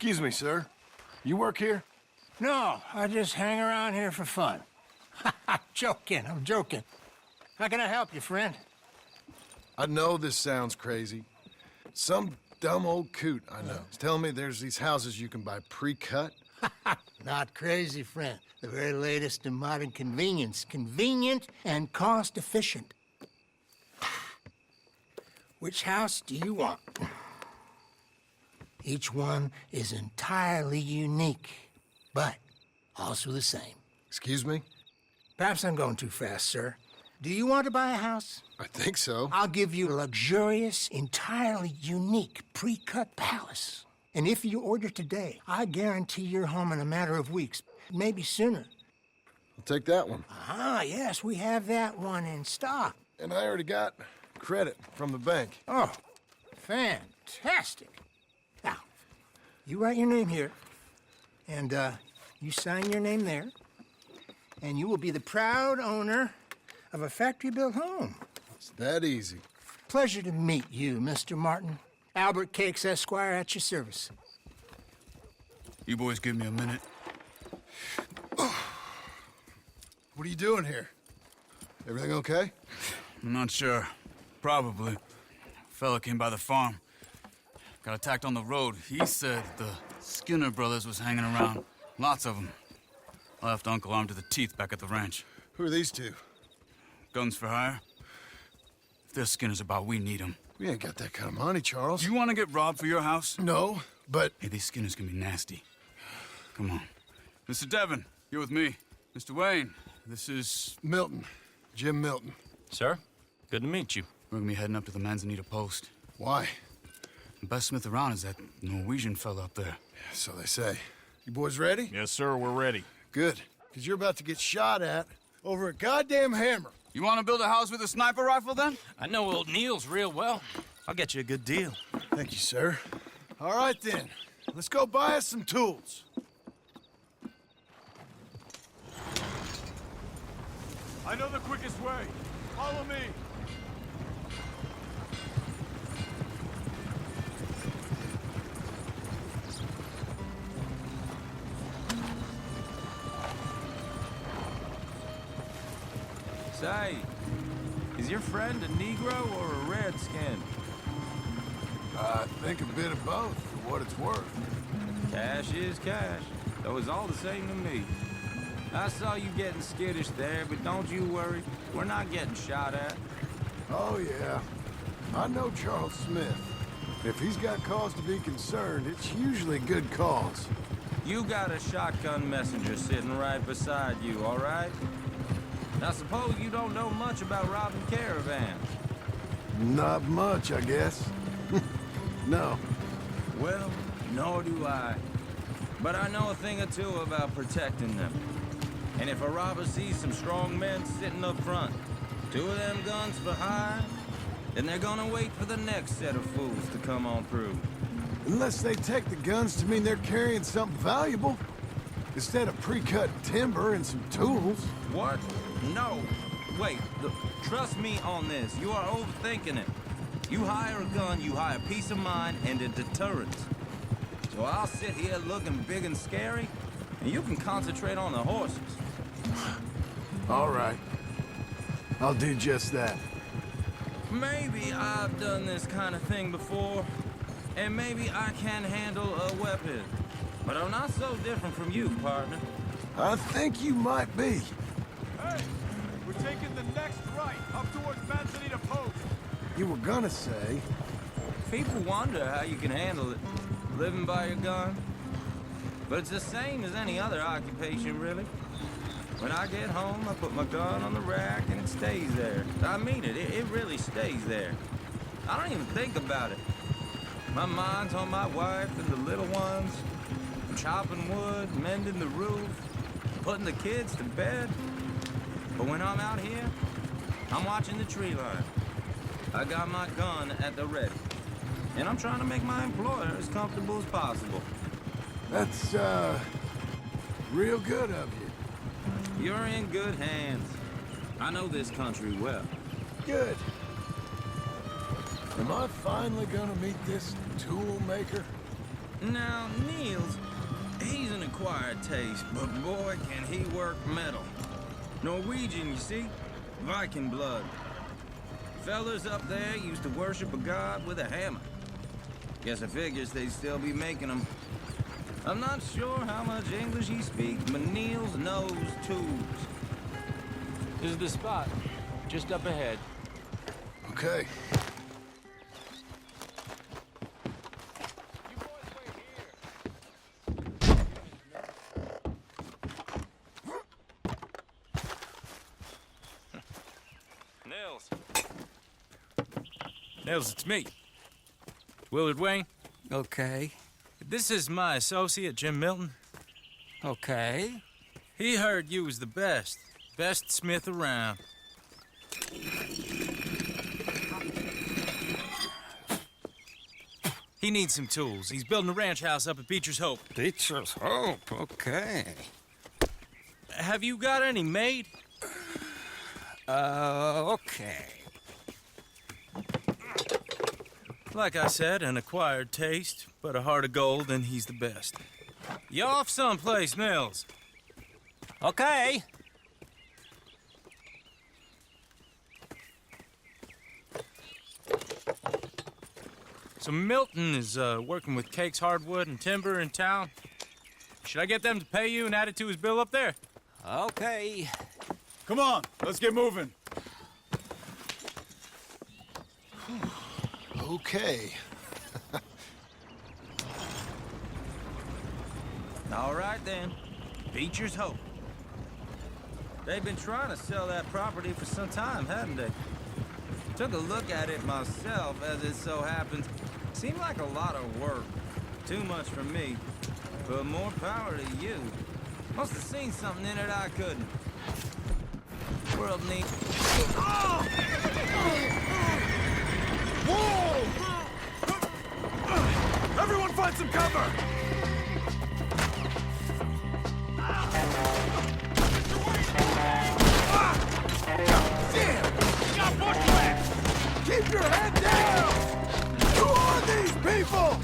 Excuse me, sir. You work here? No, I just hang around here for fun. I'm joking. How can I help you, friend? I know this sounds crazy. Some dumb old coot I know is telling me there's these houses you can buy pre-cut. Not crazy, friend. The very latest in modern convenience. Convenient and cost-efficient. Which house do you want? Each one is entirely unique, but also the same. Excuse me? Perhaps I'm going too fast, sir. Do you want to buy a house? I think so. I'll give you a luxurious, entirely unique pre-cut palace. And if you order today, I guarantee you're home in a matter of weeks, maybe sooner. I'll take that one. Ah, yes, we have that one in stock. And I already got credit from the bank. Oh, fantastic. Now, you write your name here, and you sign your name there, and you will be the proud owner of a factory-built home. It's that easy. Pleasure to meet you, Mr. Martin. Albert Cakes, Esquire, at your service. You boys give me a minute. What are you doing here? Everything okay? I'm not sure. Probably. Fella came by the farm. Got attacked on the road. He said the Skinner brothers was hanging around. Lots of them. I left Uncle armed to the teeth back at the ranch. Who are these two? Guns for hire? If they're Skinner's about, we need them. We ain't got that kind of money, Charles. Do you want to get robbed for your house? No, but... Hey, these Skinners can be nasty. Come on. Mr. Devon, you're with me. Mr. Wayne, this is... Milton. Jim Milton. Sir, good to meet you. We're gonna be heading up to the Manzanita post. Why? The best smith around is that Norwegian fella up there. So they say. You boys ready? Yes, sir, we're ready. Good. Because you're about to get shot at over a goddamn hammer. You want to build a house with a sniper rifle, then? I know old Neil's real well. I'll get you a good deal. Thank you, sir. All right, then. Let's go buy us some tools. I know the quickest way. Follow me. Say, is your friend a Negro or a Redskin? I think a bit of both, for what it's worth. Cash is cash, though it's all the same to me. I saw you getting skittish there, but don't you worry. We're not getting shot at. Oh, yeah. I know Charles Smith. If he's got cause to be concerned, it's usually good cause. You got a shotgun messenger sitting right beside you, all right? I suppose you don't know much about robbing caravans. Not much, I guess. No. Well, nor do I. But I know a thing or two about protecting them. And if a robber sees some strong men sitting up front, 2 of them guns for hire, then they're gonna wait for the next set of fools to come on through. Unless they take the guns to mean they're carrying something valuable. Instead of pre-cut timber and some tools. What? No. Wait, look, trust me on this. You are overthinking it. You hire a gun, you hire peace of mind and a deterrence. So I'll sit here looking big and scary, and you can concentrate on the horses. All right. I'll do just that. Maybe I've done this kind of thing before, and maybe I can handle a weapon. But I'm not so different from you, partner. I think you might be. Hey, we're taking the next right, up towards Manzanita Post. You were gonna say... People wonder how you can handle it, living by your gun. But it's the same as any other occupation, really. When I get home, I put my gun on the rack and it stays there. I mean it, it really stays there. I don't even think about it. My mind's on my wife and the little ones. Chopping wood, mending the roof, putting the kids to bed. But when I'm out here, I'm watching the tree line. I got my gun at the ready. And I'm trying to make my employer as comfortable as possible. That's, real good of you. You're in good hands. I know this country well. Good. Am I finally gonna meet this tool maker? Now, Niels, he's an acquired taste, but boy, can he work metal. Norwegian, you see? Viking blood. Fellas up there used to worship a god with a hammer. Guess I figures they'd still be making them. I'm not sure how much English he speaks, but Niels knows tools. This is the spot. Just up ahead. Okay. Nils. Nils, it's me. Willard Wayne. Okay. This is my associate, Jim Milton. Okay. He heard you was the best. Best smith around. He needs some tools. He's building a ranch house up at Beecher's Hope. Beecher's Hope, okay. Have you got any made? Okay. Like I said, an acquired taste, but a heart of gold, and he's the best. You off someplace, Nils? Okay. So Milton is working with Cake's Hardwood and Timber in town. Should I get them to pay you and add it to his bill up there? Okay. Come on, let's get moving. Okay. All right, then. Beecher's Hope. They've been trying to sell that property for some time, haven't they? Took a look at it myself, as it so happens. Seemed like a lot of work. Too much for me. But more power to you. Must have seen something in it I couldn't. World needs... Whoa! Everyone find some cover! Keep your head down! Who are these people?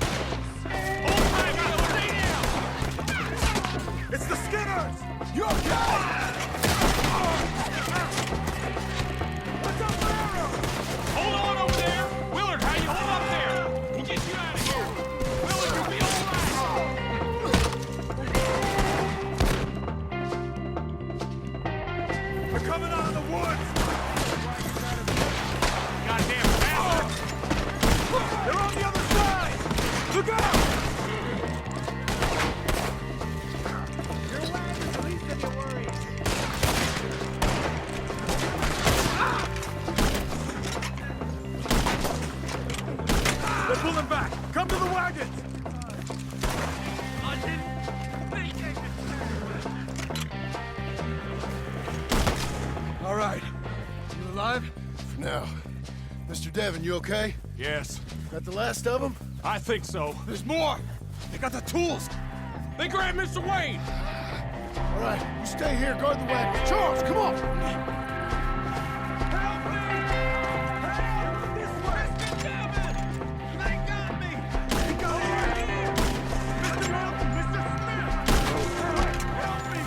It's the Skinners! You okay? What's up, Ferrero? Hold on over there! Willard, how you hold up there? We'll get you out of here! Willard, you'll be all right! They're coming out of the woods! Goddamn bastards! They're on the other side! Look out! They're pulling back! Come to the wagons! I didn't think they could... All right. You alive? For now. Mr. Devon, you okay? Yes, Got the last of them? I think so. There's more! They got the tools! They grabbed Mr. Wayne! All right, you stay here, guard the wagon. Charles, come on! Help me! Help! This way! Mr. Devon! They got me! They got me right here! Mr. Milton! Mr. Smith! Help me!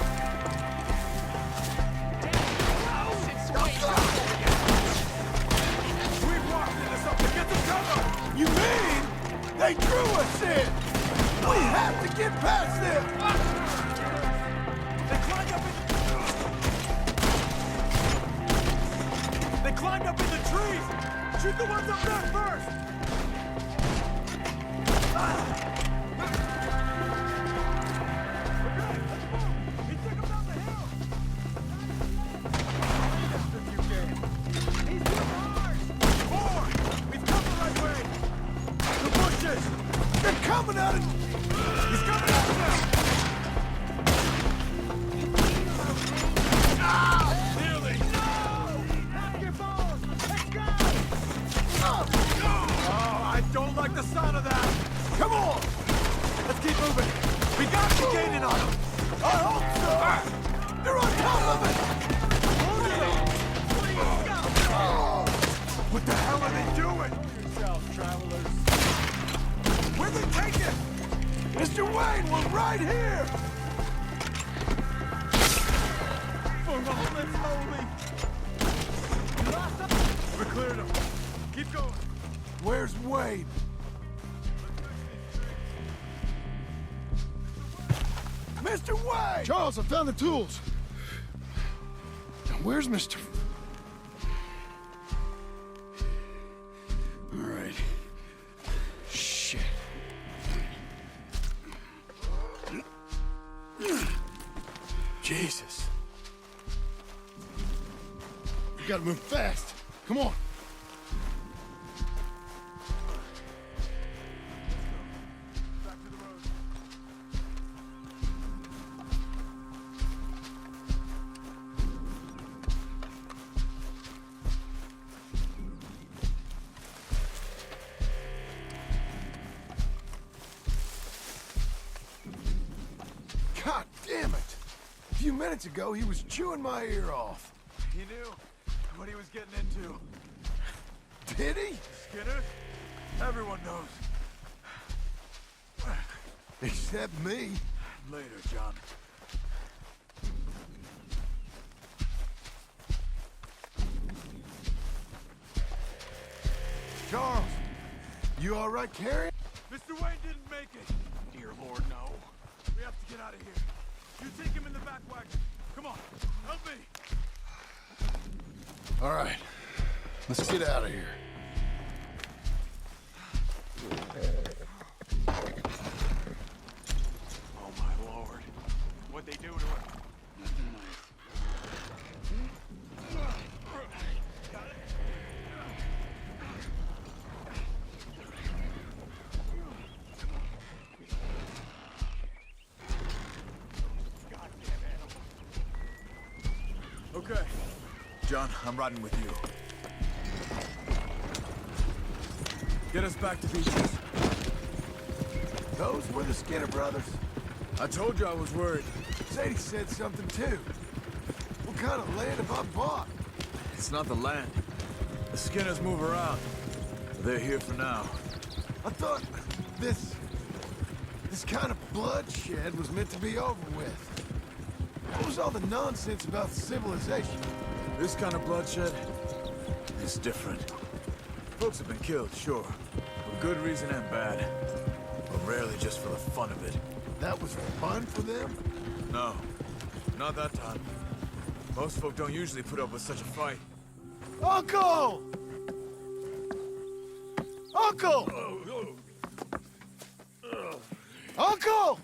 We've walked into something! Get the cover! You mean they drew us in? We have to get past them! They climbed up in the trees! Shoot the ones up there first! He took them down the hill! He's too hard! More! We've come the right way! The bushes! They're coming out of... He's coming out now! Nearly! Oh, I don't like the sound of that! Come on! Let's keep moving! We got to be gaining on them! I hope so! They're on top of it! What the hell are they doing? Yourself, travelers. Where they take it? Mr. Wayne, we're right here! Let's hold me. We cleared him. Keep going. Where's Wade? Mr. Wade! Charles, I found the tools. Now, where's Mr. All right. Shit. Jesus. We gotta move fast. Come on. God damn it! A few minutes ago, he was chewing my ear off. He knew what he was getting into. Did he? Skinner? Everyone knows. Except me. Later, John. Charles, you all right carrying? Mr. Wayne didn't make it. Dear Lord, no. We have to get out of here. You take him in the back wagon. Come on, help me. All right, let's get out of here. Oh, my Lord. What'd they do to him? Okay. John, I'm riding with you. Get us back to Beaches. Those were the Skinner brothers. I told you I was worried. Sadie said something too. What kind of land have I bought? It's not the land. The Skinners move around. They're here for now. I thought this kind of bloodshed was meant to be over with. What was all the nonsense about civilization? This kind of bloodshed is different. Folks have been killed, sure. For good reason and bad. But rarely just for the fun of it. That was fun for them? No, not that time. Most folk don't usually put up with such a fight. Uncle! Uncle! Uncle!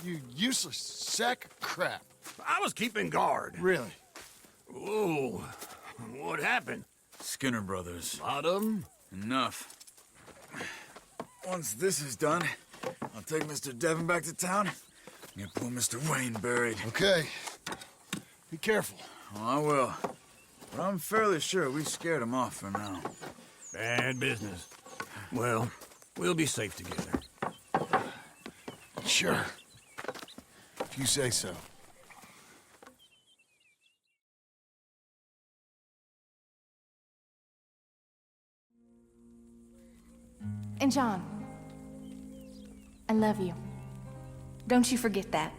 You useless sack of crap. I was keeping guard. Really? Whoa. What happened? Skinner brothers. Lot of 'em? Enough. Once this is done, I'll take Mr. Devon back to town and get poor Mr. Wayne buried. Okay. Be careful. Oh, I will. But I'm fairly sure we scared him off for now. Bad business. Well, we'll be safe together. Sure. If you say so. And John, I love you. Don't you forget that.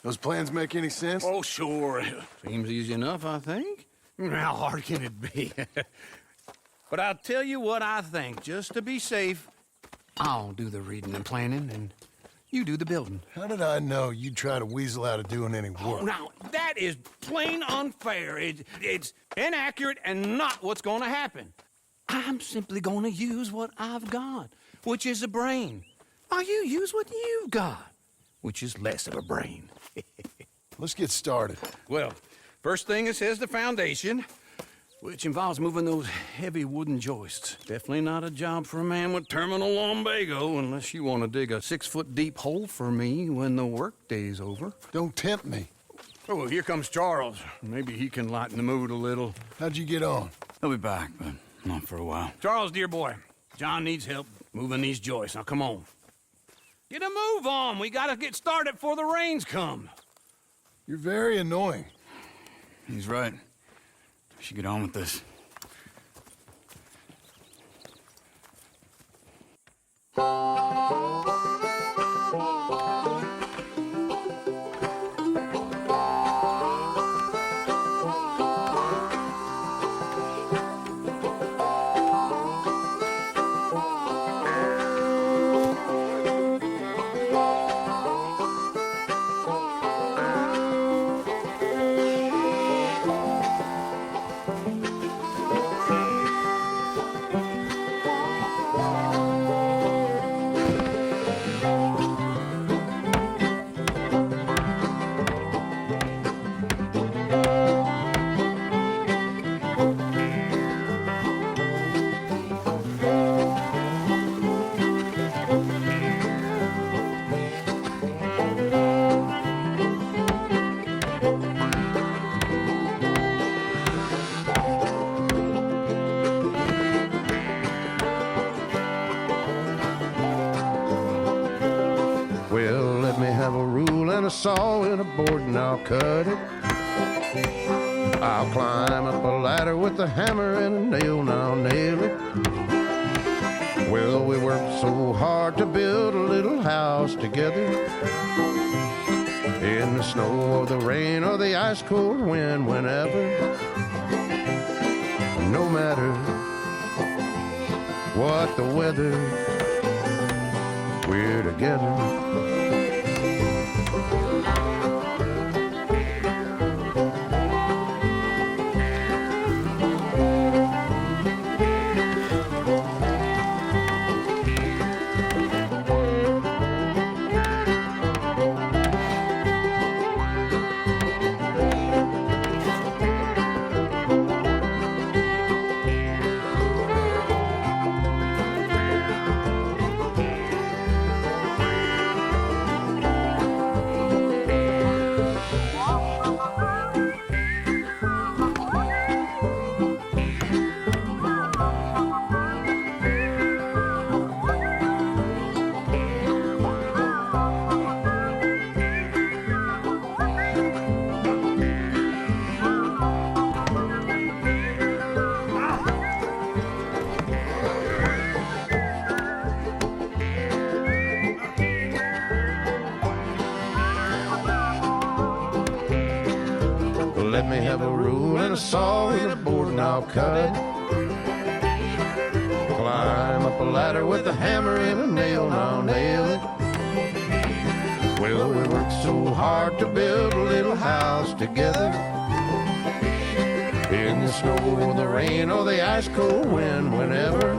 Those plans make any sense? Oh, sure. Seems easy enough, I think. How hard can it be? But I'll tell you what I think. Just to be safe, I'll do the reading and planning, and you do the building. How did I know you'd try to weasel out of doing any work? Now, that is plain unfair. It's inaccurate and not what's going to happen. I'm simply going to use what I've got, which is a brain. While you use what you've got, which is less of a brain. Let's get started. Well, First thing it says the foundation, which involves moving those heavy wooden joists. Definitely not a job for a man with terminal lumbago unless you want to dig a 6-foot deep hole for me when the workday's over. Don't tempt me. Oh, well, here comes Charles. Maybe he can lighten the mood a little. How'd you get on? He'll be back, but not for a while. Charles, dear boy, John needs help moving these joists. Now, come on. Get a move on. We gotta get started before the rains come. You're very annoying. He's right. We should get on with this. Well, let me have a rule and a saw and a board and I'll cut it. I'll climb up a ladder with a hammer and a nail and I'll nail it. Well, we worked so hard to build a little house together. In the snow or the rain or the ice cold wind, whenever. No matter what the weather, we're together. Let me have a rule and a saw and a board and I'll cut. Climb up a ladder with a hammer and a nail and I'll nail it. Well, we worked so hard to build a little house together. In the snow or the rain or the ice cold wind, whenever.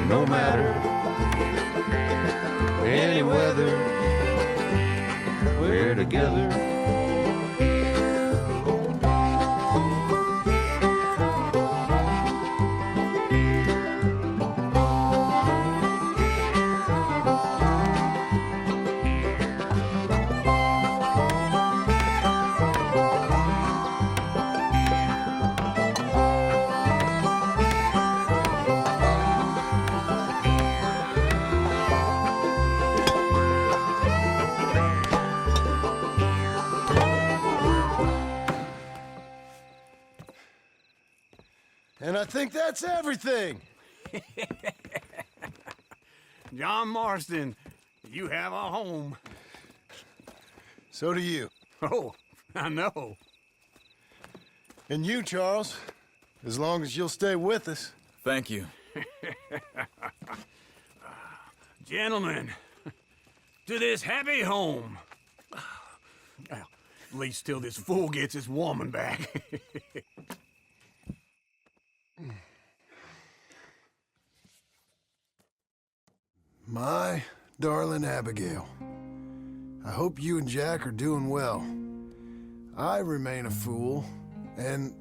No matter any weather, we're together. And I think that's everything. John Marston, you have a home. So do you. Oh, I know. And you, Charles, as long as you'll stay with us. Thank you. Gentlemen, to this happy home. Well, at least till this fool gets his woman back. My darling Abigail, I hope you and Jack are doing well. I remain a fool, and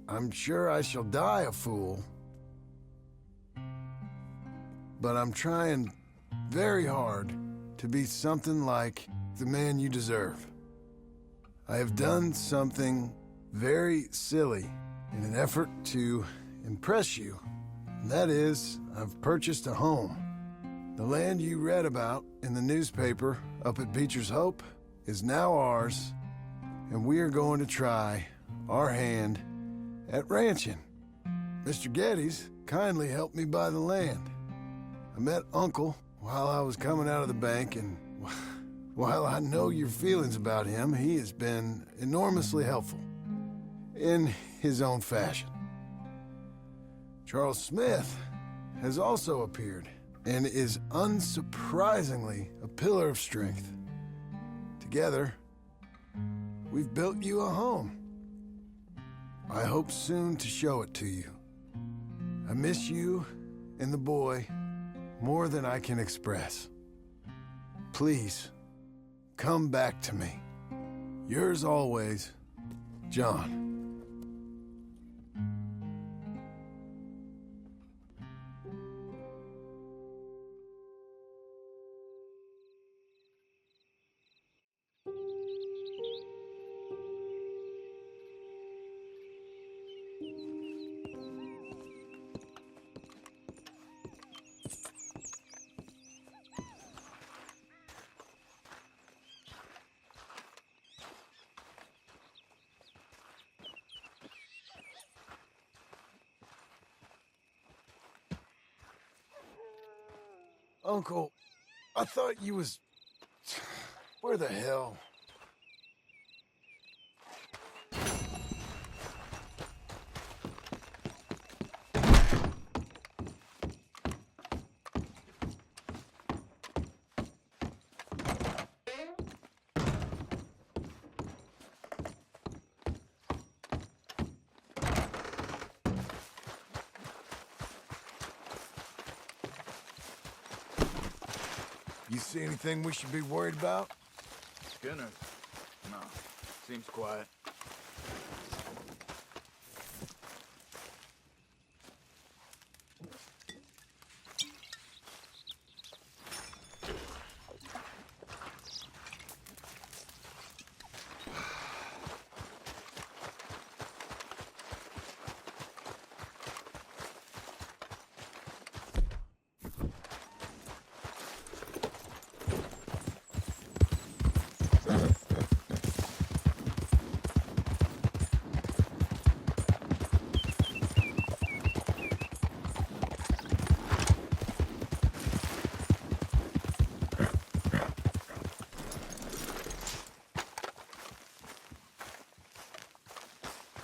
I'm sure I shall die a fool. But I'm trying very hard to be something like the man you deserve. I have done something very silly in an effort to impress you. And that is, I've purchased a home. The land you read about in the newspaper up at Beecher's Hope is now ours, and we are going to try our hand at ranching. Mr. Geddes kindly helped me buy the land. I met Uncle while I was coming out of the bank, and while I know your feelings about him, he has been enormously helpful in his own fashion. Charles Smith has also appeared and is unsurprisingly a pillar of strength. Together, we've built you a home. I hope soon to show it to you. I miss you and the boy more than I can express. Please, come back to me. Yours always, John. Uncle, I thought you was... Where the hell? You see anything we should be worried about? Skinner? No. Seems quiet.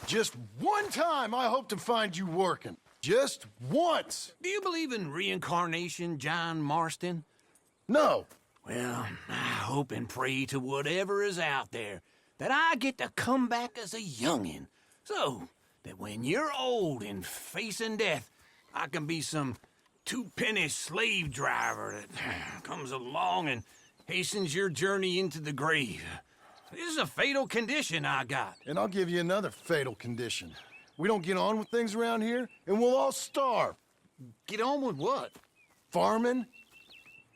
Just one time I hope to find you working. Just once. Do you believe in reincarnation, John Marston? No. Well, I hope and pray to whatever is out there that I get to come back as a youngin', so that when you're old and facing death, I can be some two-penny slave driver that comes along and hastens your journey into the grave. This is a fatal condition I got. And I'll give you another fatal condition. We don't get on with things around here, and we'll all starve. Get on with what? Farming,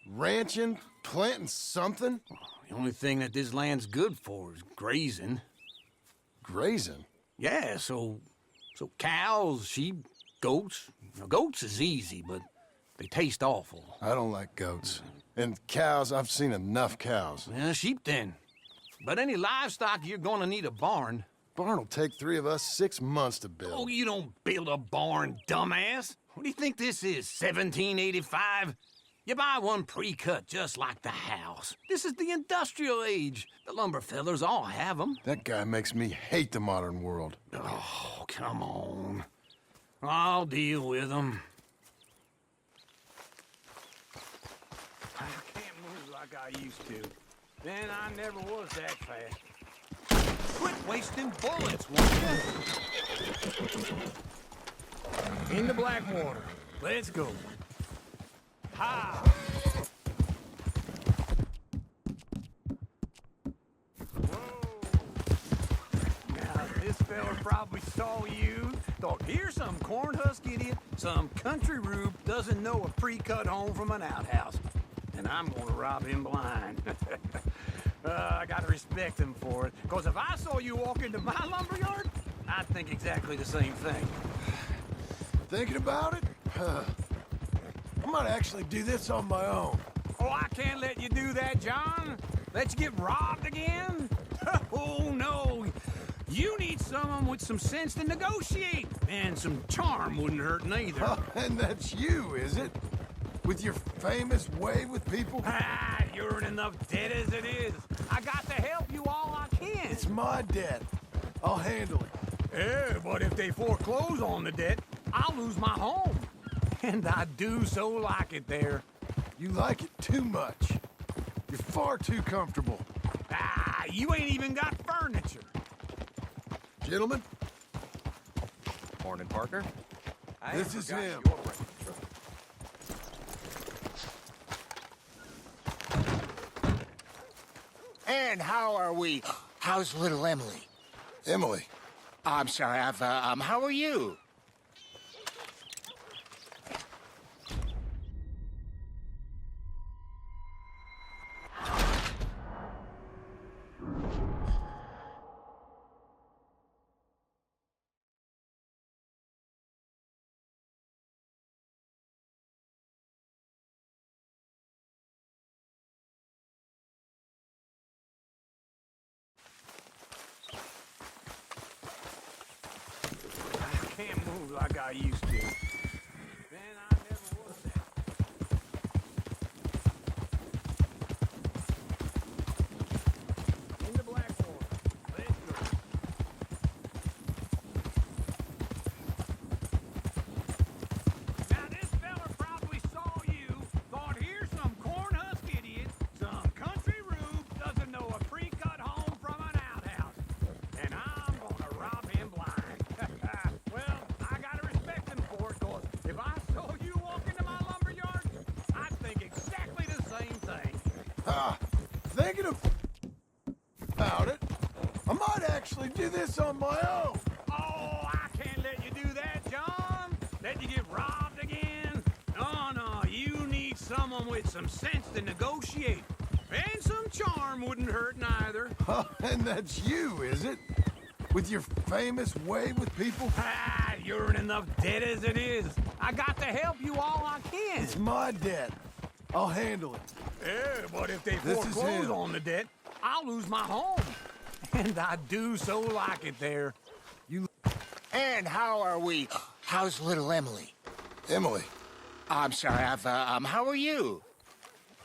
ranching, planting something. The only thing that this land's good for is grazing. Grazing? Yeah, so cows, sheep, goats. Now, goats is easy, but they taste awful. I don't like goats. And cows, I've seen enough cows. Yeah, sheep then. But any livestock, you're gonna need a barn. Barn will take 3 of us 6 months to build. Oh, you don't build a barn, dumbass. What do you think this is, 1785? You buy one pre-cut just like the house. This is the industrial age. The lumber fellers all have them. That guy makes me hate the modern world. Oh, come on. I'll deal with them. I can't move like I used to. Then I never was that fast. Quit wasting bullets, won't you? In the Blackwater. Let's go. Ha! fella probably saw you, thought, here's some corn-husk idiot, some country rube doesn't know a pre-cut home from an outhouse. And I'm gonna rob him blind. I gotta respect him for it, because if I saw you walk into my lumberyard, I'd think exactly the same thing. Thinking about it? I might actually do this on my own. Oh, I can't let you do that, John. Let you get robbed again? Oh, no. You need someone with some sense to negotiate. And some charm wouldn't hurt neither. And that's you, is it? With your famous way with people? Ah, you're in enough debt as it is. I got to help you all I can. It's my debt. I'll handle it. Yeah, but if they foreclose on the debt, I'll lose my home. And I do so like it there. You like it too much. You're far too comfortable. Ah, you ain't even got furniture. Gentlemen, Morning, Parker. this is him. And how are we? How's little Emily? Emily. I'm sorry, how are you? I can't move like I used to. Man, I never was that. In the Blackwater. Let's go. Now, this fella probably saw you, thought here's some corn-husk idiot, some country rube doesn't know a pre-cut home from an outhouse. And I'm gonna rob him blind. Well, I gotta respect him for it, cause if I saw you walk into my lumberyard, I'd think exactly the same thing. Thinking about it, I might actually do this on my own. Oh, I can't let you do that, John. Let you get robbed again. No, you need someone with some sense to negotiate. And some charm wouldn't hurt neither. And that's you, is it? With your famous way with people? Ah, you're in enough debt as it is. I got to help you all I can. It's my debt. I'll handle it. Yeah, but if they This is foreclose him. on the debt, I'll lose my home. And I do so like it there. And how are we? How's little Emily? Emily, I'm sorry, how are you?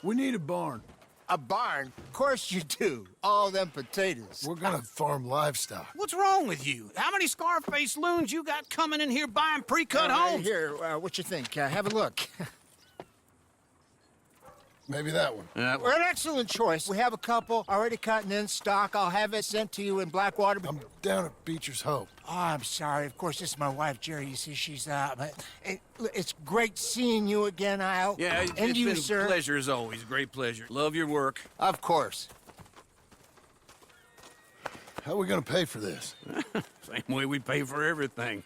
we need a barn. A barn? Of course you do. All them potatoes. We're gonna farm livestock. What's wrong with you? How many Scarface loons you got coming in here buying pre-cut homes? Here, what you think? Have a look. Maybe that one. We're an excellent choice. We have a couple already cut and in stock. I'll have it sent to you in Blackwater. I'm down at Beecher's Hope. Oh, I'm sorry. Of course, this is my wife, Jerry. You see, she's it's great seeing you again, Al. Yeah, and it's you, been sir. a pleasure as always. Great pleasure. Love your work. Of course. How are we gonna pay for this? Same way we pay for everything.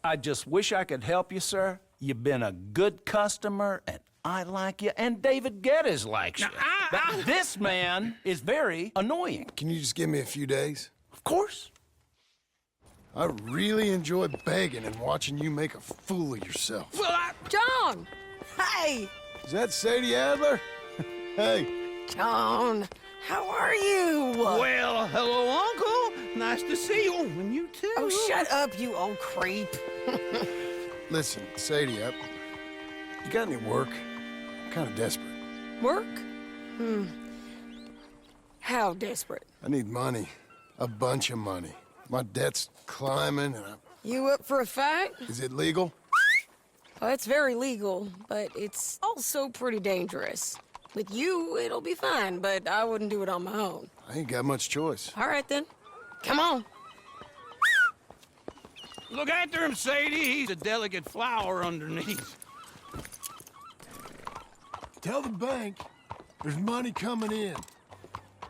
I just wish I could help you, sir. You've been a good customer, and I like you, and David Geddes likes you. But this man is very annoying. Can you just give me a few days? Of course. I really enjoy begging and watching you make a fool of yourself. John! Hey! Is that Sadie Adler? Hey. John, how are you? Well, hello, Uncle. Nice to see you. And you too. Oh, shut up, you old creep. Listen, Sadie, you got any work? I'm kind of desperate. Work? How desperate? I need money. A bunch of money. My debt's climbing and You up for a fight? Is it legal? Well, it's very legal, but it's also pretty dangerous. With you, it'll be fine, but I wouldn't do it on my own. I ain't got much choice. All right, then. Come on. Look after him, Sadie. He's a delicate flower underneath. Tell the bank there's money coming in.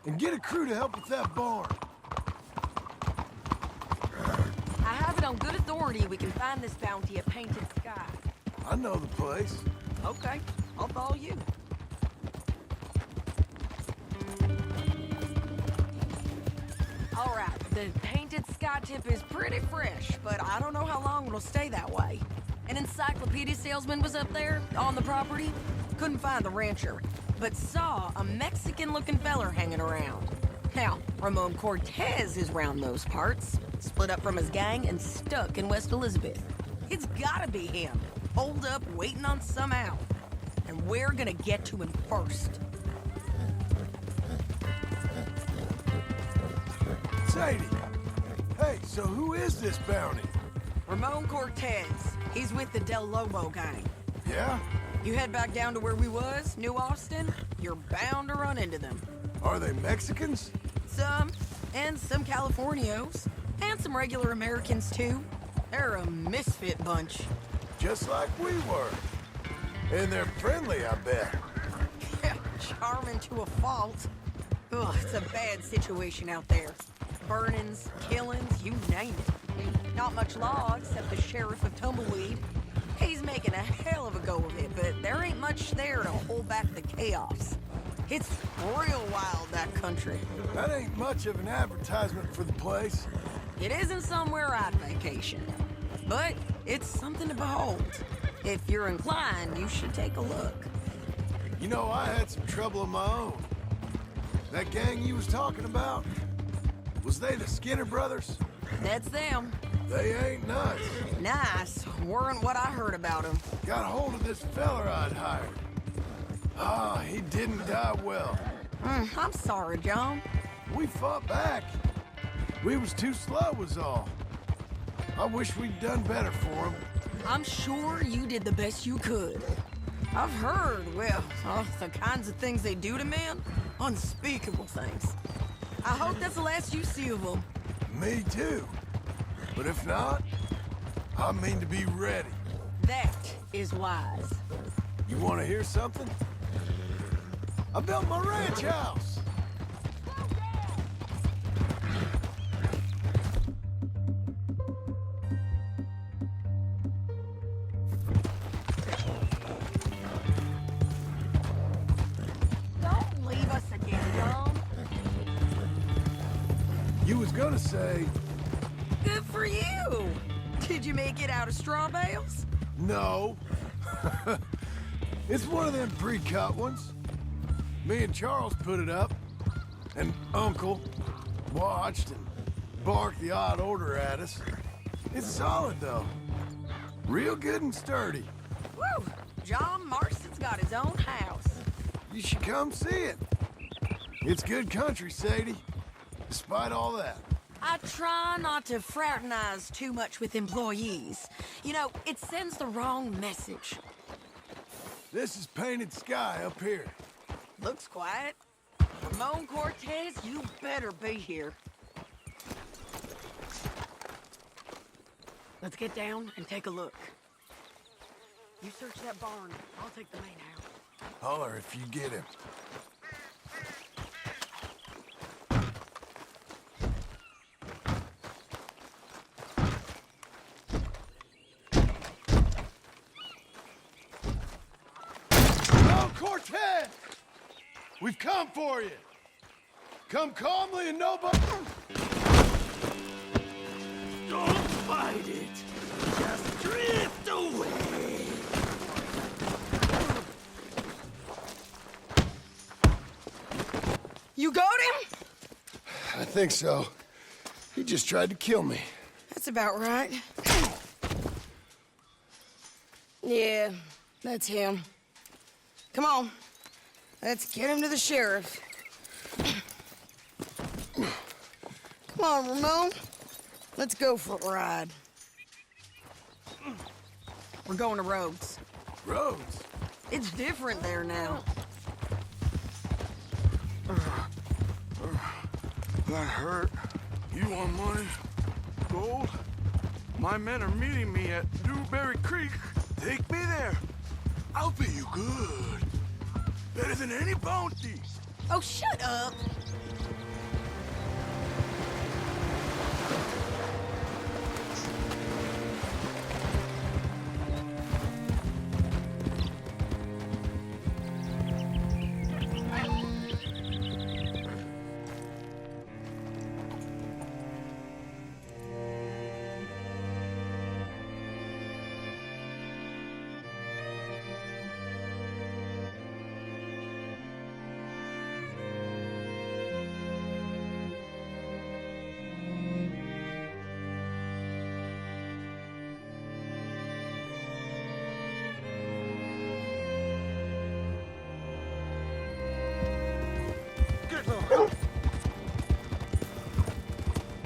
And get a crew to help with that barn. on good authority we can find this bounty at Painted Sky. I know the place. Okay, I'll follow you. All right, the Painted Sky tip is pretty fresh, but I don't know how long it'll stay that way. An encyclopedia salesman was up there on the property. Couldn't find the rancher, but saw a Mexican-looking feller hanging around. Now, Ramon Cortez is round those parts, split up from his gang and stuck in West Elizabeth. It's gotta be him, holed up waiting on some out. And we're gonna get to him first. Sadie! Hey, so who is this bounty? Ramon Cortez. He's with the Del Lobo gang. Yeah? You head back down to where we was, New Austin, you're bound to run into them. Are they Mexicans? Some, and some Californios, and some regular Americans too. They're a misfit bunch. Just like we were. And they're friendly, I bet. Yeah, charming to a fault. Ugh, it's a bad situation out there. Burnings, killings, you name it. Not much law except the sheriff of Tumbleweed. He's making a hell of a go of it, but there ain't much there to hold back the chaos. It's real wild, that country. That ain't much of an advertisement for the place. It isn't somewhere I'd vacation, but it's something to behold. If you're inclined, you should take a look. You know, I had some trouble of my own. That gang you was talking about, was they the Skinner brothers? That's them. They ain't nuts. Nice. Weren't what I heard about them. Got hold of this feller I'd hired. Ah, he didn't die well. I'm sorry, John. We fought back. We was too slow was all. I wish we'd done better for him. I'm sure you did the best you could. I've heard, well, the kinds of things they do to men. Unspeakable things. I hope that's the last you see of them. Me too. But if not, I mean to be ready. That is wise. You want to hear something? I built my ranch house. Don't leave us again, John. You was gonna say... Good for you. Did you make it out of straw bales? No. It's one of them pre-cut ones. Me and Charles put it up, and Uncle watched and barked the odd order at us. It's solid, though. Real good and sturdy. Woo! John Marston's got his own house. You should come see it. It's good country, Sadie, despite all that. I try not to fraternize too much with employees. You know, it sends the wrong message. This is Painted Sky up here. Looks quiet. Ramon Cortez, you better be here. Let's get down and take a look. You search that barn. I'll take the main house. Holler if you get him. Cortez! We've come for you. Come calmly and nobody... Don't fight it. Just drift away. You got him? I think so. He just tried to kill me. That's about right. Yeah, that's him. Come on. Let's get him to the sheriff. Come on, Ramon. Let's go for a ride. We're going to Rhodes. Rhodes? It's different there now. That hurt. You want money? Gold? My men are meeting me at Dewberry Creek. Take me there. I'll pay you good. Better than any bounty. Oh, shut up.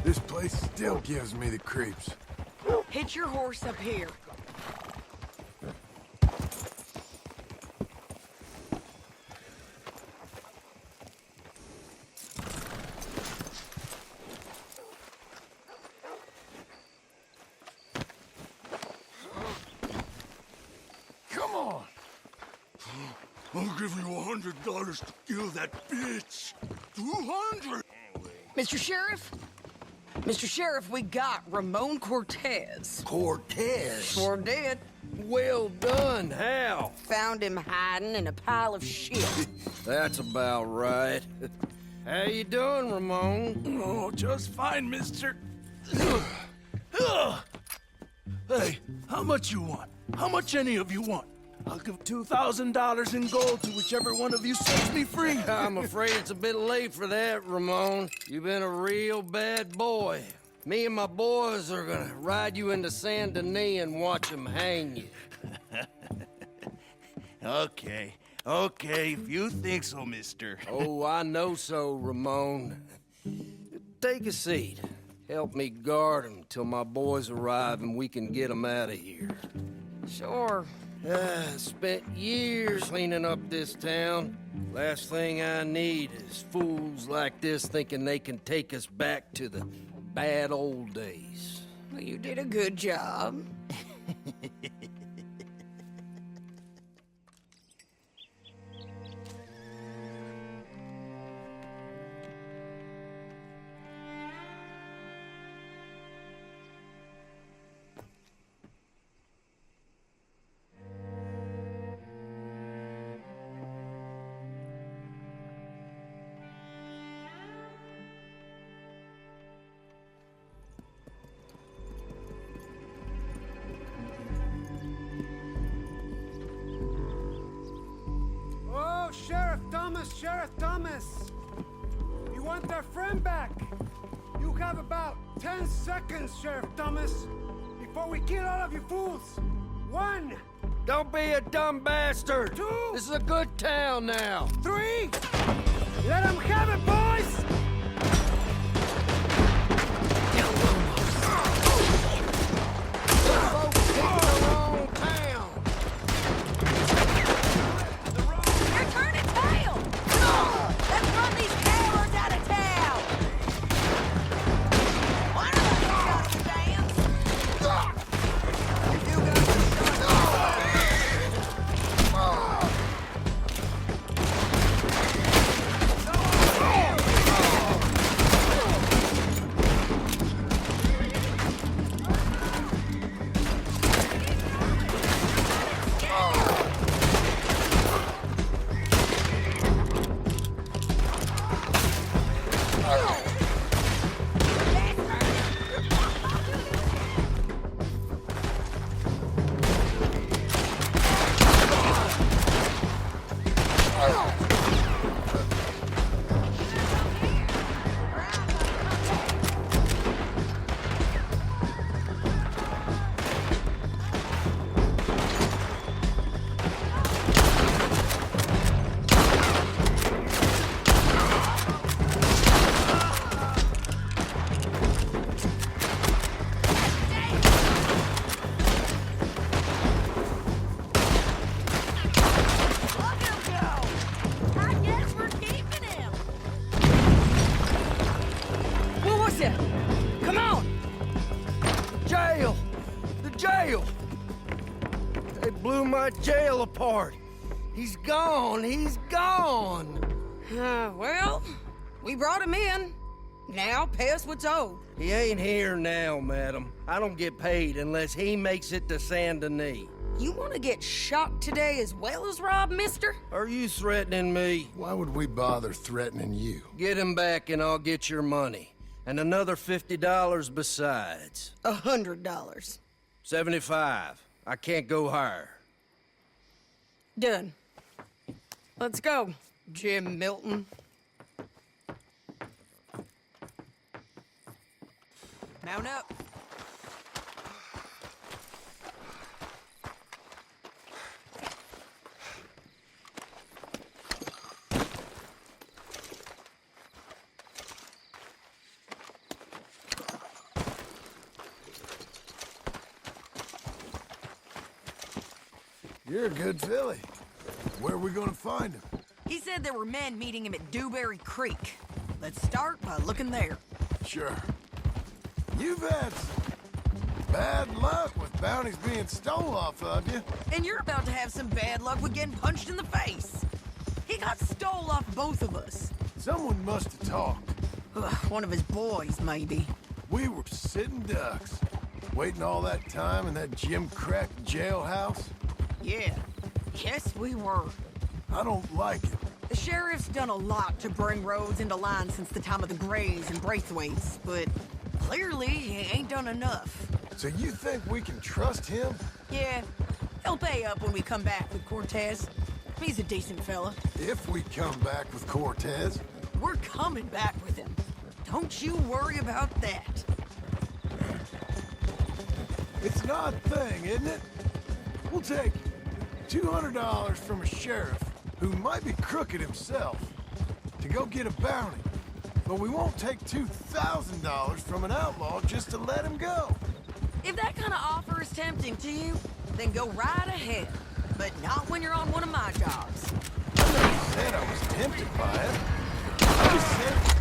This place still gives me the creeps. Hitch your horse up here. Come on. I'll give you $100 to kill that bitch. 200. Mr. Sheriff? Mr. Sheriff, we got Ramon Cortez. Cortez? Sure did. Well done. How? Found him hiding in a pile of shit. That's about right. How you doing, Ramon? Oh, just fine, mister. Hey, how much you want? How much any of you want? I'll give $2,000 in gold to whichever one of you sets me free. I'm afraid it's a bit late for that, Ramon. You've been a real bad boy. Me and my boys are gonna ride you into Saint Denis and watch them hang you. Okay, if you think so, mister. Oh, I know so, Ramon. Take a seat. Help me guard them till my boys arrive and we can get them out of here. Sure. Spent years cleaning up this town. Last thing I need is fools like this thinking they can take us back to the bad old days. Well, you did a good job. Oh, Sheriff Thomas! You want their friend back? You have about 10 seconds, Sheriff Thomas, before we kill all of you fools. 1. Don't be a dumb bastard! 2. This is a good town now. 3. Let them have it, boys! Folks picked the wrong town. They're turning tail! Let's run these cowards out of town! One of them got the dance! If you got the Come on! Jail! The jail! They blew my jail apart. He's gone. He's gone. Well, we brought him in. Now pay us what's owed. He ain't here now, madam. I don't get paid unless he makes it to Saint Denis. You want to get shot today as well as rob, mister? Are you threatening me? Why would we bother threatening you? Get him back and I'll get your money. And another $50 besides. $100. 75. I can't go higher. Done. Let's go, Jim Milton. Mount up. You're a good filly. Where are we gonna find him? He said there were men meeting him at Dewberry Creek. Let's start by looking there. Sure. You've had some bad luck with bounties being stole off of you. And you're about to have some bad luck with getting punched in the face. He got stole off both of us. Someone must have talked. Ugh, one of his boys, maybe. We were sitting ducks, waiting all that time in that Jim Crack jailhouse. Yeah. Yes, we were. I don't like it. The sheriff's done a lot to bring roads into line since the time of the Grays and Braithwaites, but clearly he ain't done enough. So you think we can trust him? Yeah, he'll pay up when we come back with Cortez. He's a decent fella. If we come back with Cortez. We're coming back with him. Don't you worry about that. It's an odd thing, isn't it? We'll take $200 from a sheriff who might be crooked himself to go get a bounty. But we won't take $2,000 from an outlaw just to let him go. If that kind of offer is tempting to you, then go right ahead. But not when you're on one of my jobs. I never said I was tempted by it. I just said...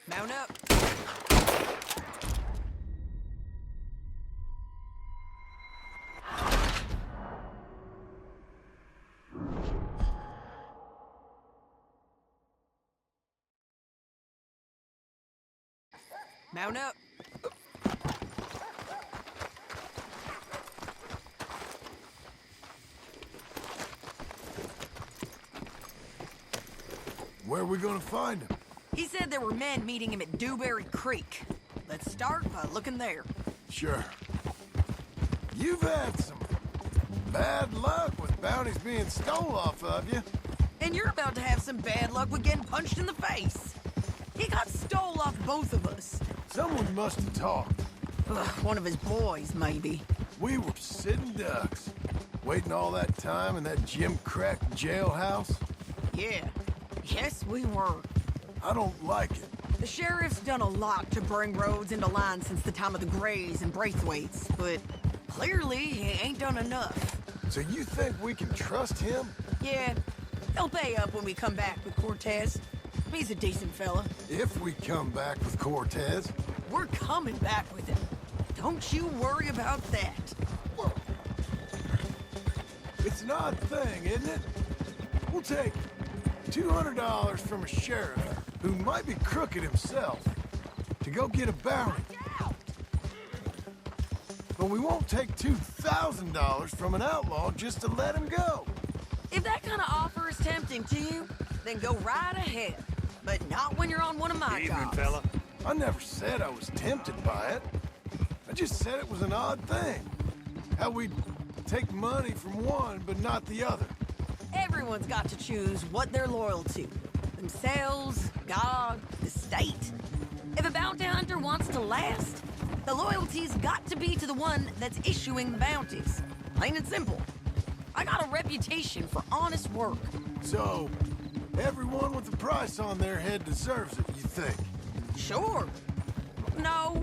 Mount up. Mount up. Where are we gonna find him? He said there were men meeting him at Dewberry Creek. Let's start by looking there. Sure. You've had some bad luck with bounties being stole off of you. And you're about to have some bad luck with getting punched in the face. He got stole off both of us. Someone must have talked. Ugh, one of his boys, maybe. We were sitting ducks, waiting all that time in that Jim Crack jailhouse. Yeah. Yes, we were. I don't like it. The sheriff's done a lot to bring roads into line since the time of the Grays and Braithwaites, but clearly he ain't done enough. So you think we can trust him? Yeah, he'll pay up when we come back with Cortez. He's a decent fella. If we come back with Cortez. We're coming back with him. Don't you worry about that. It's an odd thing, isn't it? We'll take $200 from a sheriff who might be crooked himself to go get a bounty. But we won't take $2,000 from an outlaw just to let him go. If that kind of offer is tempting to you, then go right ahead. But not when you're on one of my jobs. Fella. I never said I was tempted by it. I just said it was an odd thing. How we'd take money from one but not the other. Everyone's got to choose what they're loyal to. Themselves, God, the state. If a bounty hunter wants to last, the loyalty's got to be to the one that's issuing the bounties. Plain and simple. I got a reputation for honest work. So, everyone with a price on their head deserves it, you think? Sure. No,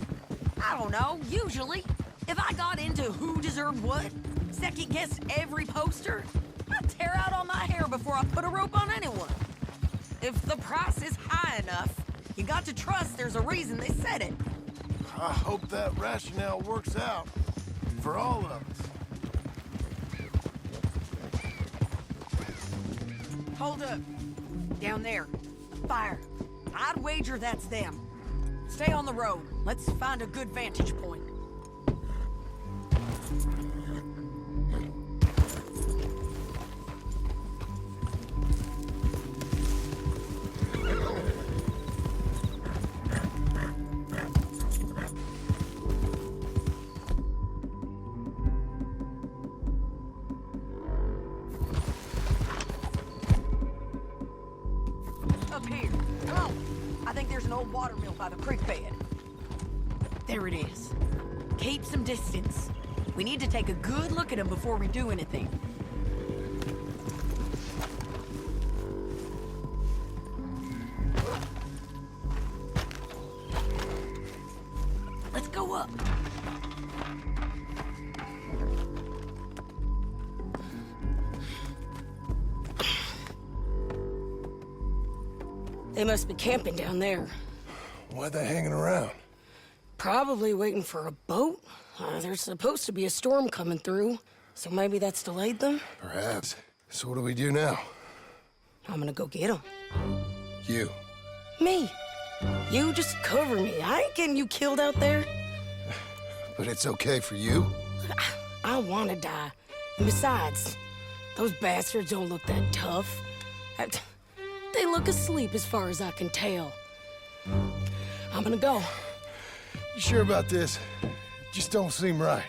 I don't know, usually. If I got into who deserved what, second-guessed every poster, I'd tear out all my hair before I put a rope on anyone. If the price is high enough, you got to trust there's a reason they said it. I hope that rationale works out for all of us. Hold up. Down there. A fire. I'd wager that's them. Stay on the road. Let's find a good vantage point. Up here. Come on. I think there's an old water mill by the creek bed. There it is. Keep some distance. We need to take a good look at him before we do anything. Let's go up. They must be camping down there. Why they hanging around? Probably waiting for a boat. There's supposed to be a storm coming through, so maybe that's delayed them? Perhaps. So what do we do now? I'm gonna go get them. You. Me. You just cover me. I ain't getting you killed out there. But it's okay for you? I wanna die. And besides, those bastards don't look that tough. They look asleep as far as I can tell. I'm gonna go. You sure about this? Just don't seem right.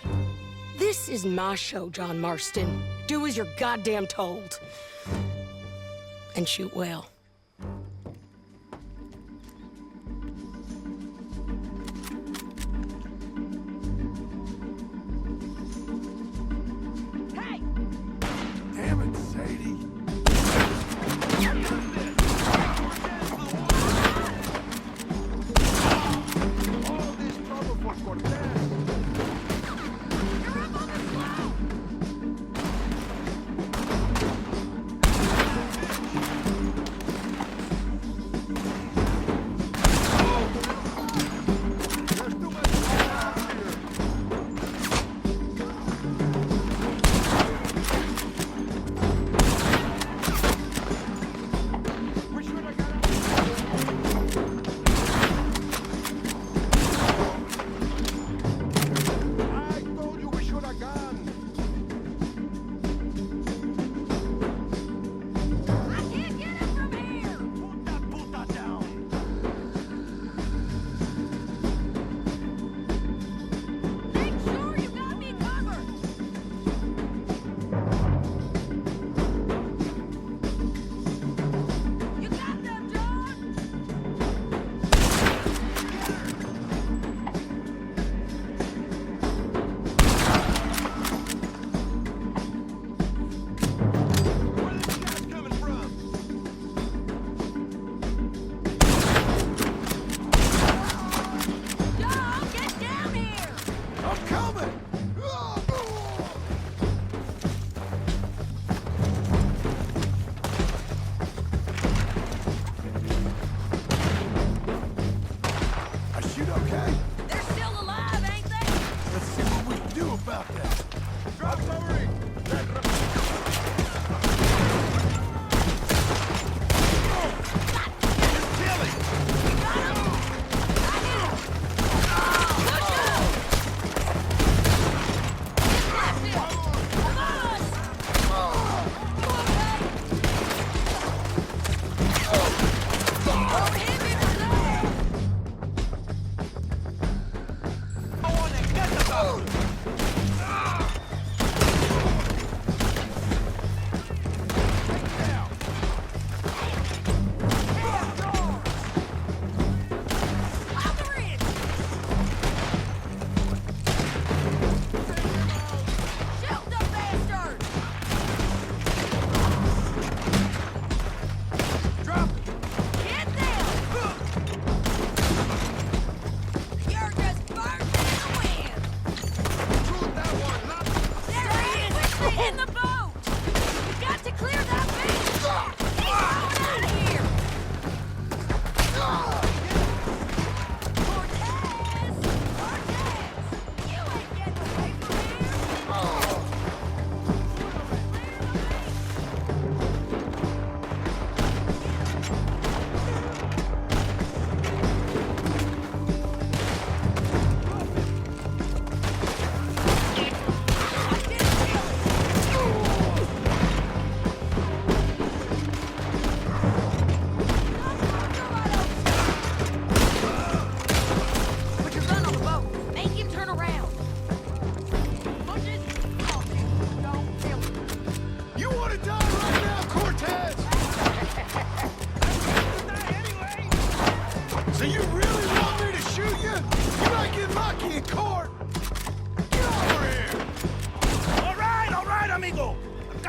This is my show, John Marston. Do as you're goddamn told. And shoot well. Hey! Damn it, Sadie.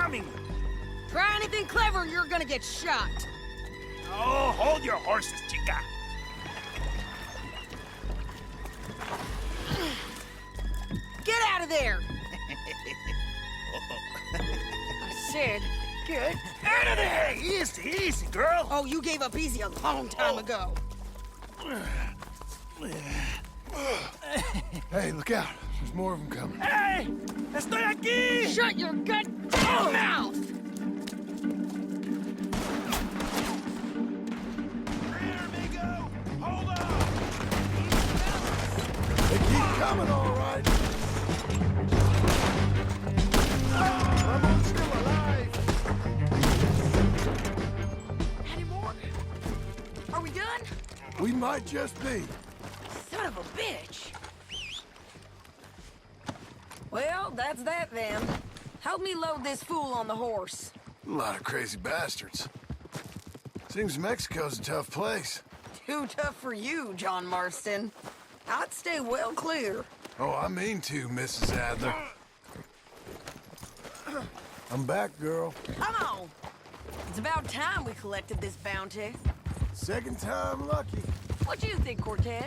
coming! Try anything clever and you're gonna get shot. Oh, hold your horses, chica. Get out of there! I said, get Out of there! Easy, easy, girl. Oh, you gave up easy a long time ago. Hey, look out. There's more of them coming. Hey! Estoy aquí! Shut your goddamn mouth! Here, amigo! Hold on! They keep coming, all right. I'm still alive. Any more? Are we done? We might just be. Son of a bitch! Well, that's that then. Help me load this fool on the horse. A lot of crazy bastards. Seems Mexico's a tough place. Too tough for you, John Marston. I'd stay well clear. Oh, I mean to, Mrs. Adler. I'm back, girl. Come on! It's about time we collected this bounty. Second time lucky. What do you think, Cortez?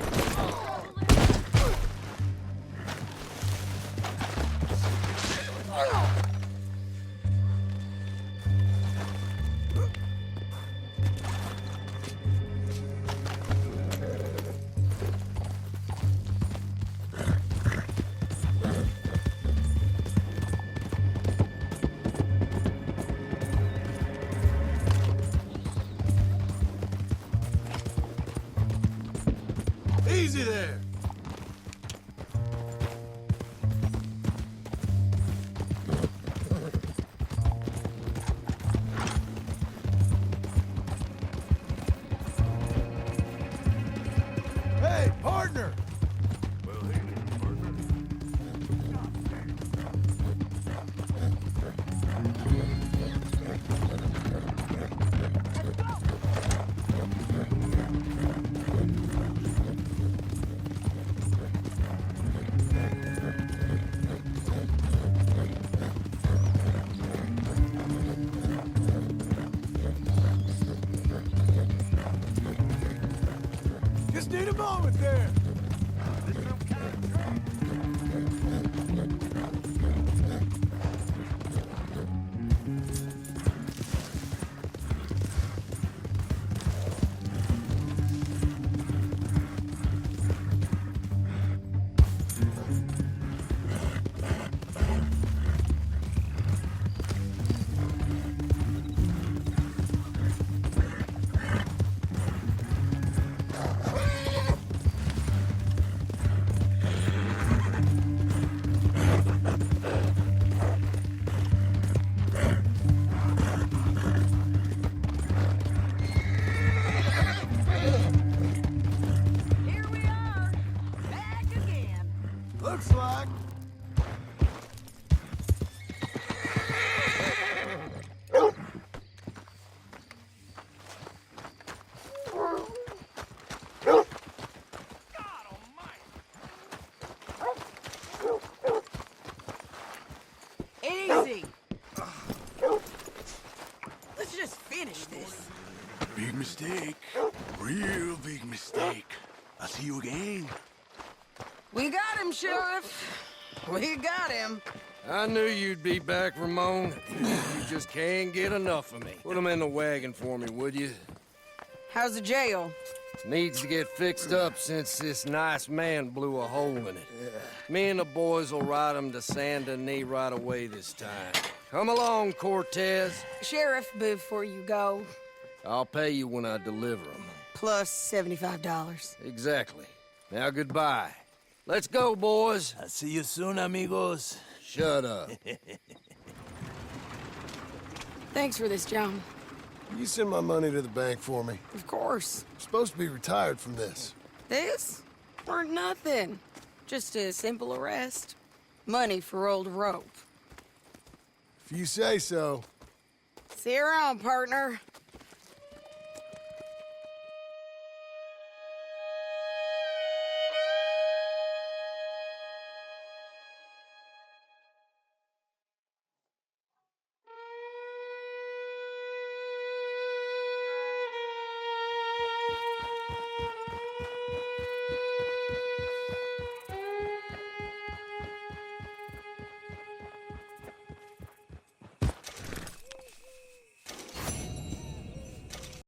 Easy there. Hey, partner. Well, hey there, partner. Just need a moment there. Here we are, back again. Looks like. Easy. Let's just finish this. Big mistake. Real big mistake. I'll see you again. We got him, Sheriff. We got him. I knew you'd be back, Ramon. You just can't get enough of me. Put him in the wagon for me, would you? How's the jail? Needs to get fixed up since this nice man blew a hole in it. Me and the boys will ride him to Saint Denis right away this time. Come along, Cortez. Sheriff, before you go, I'll pay you when I deliver him. plus $75. Exactly. Now, goodbye. Let's go, boys. I'll see you soon, amigos. Shut up. Thanks for this, John. You send my money to the bank for me. Of course. I'm supposed to be retired from this. This? Weren't nothing. Just a simple arrest. Money for old rope. If you say so. See you around, partner.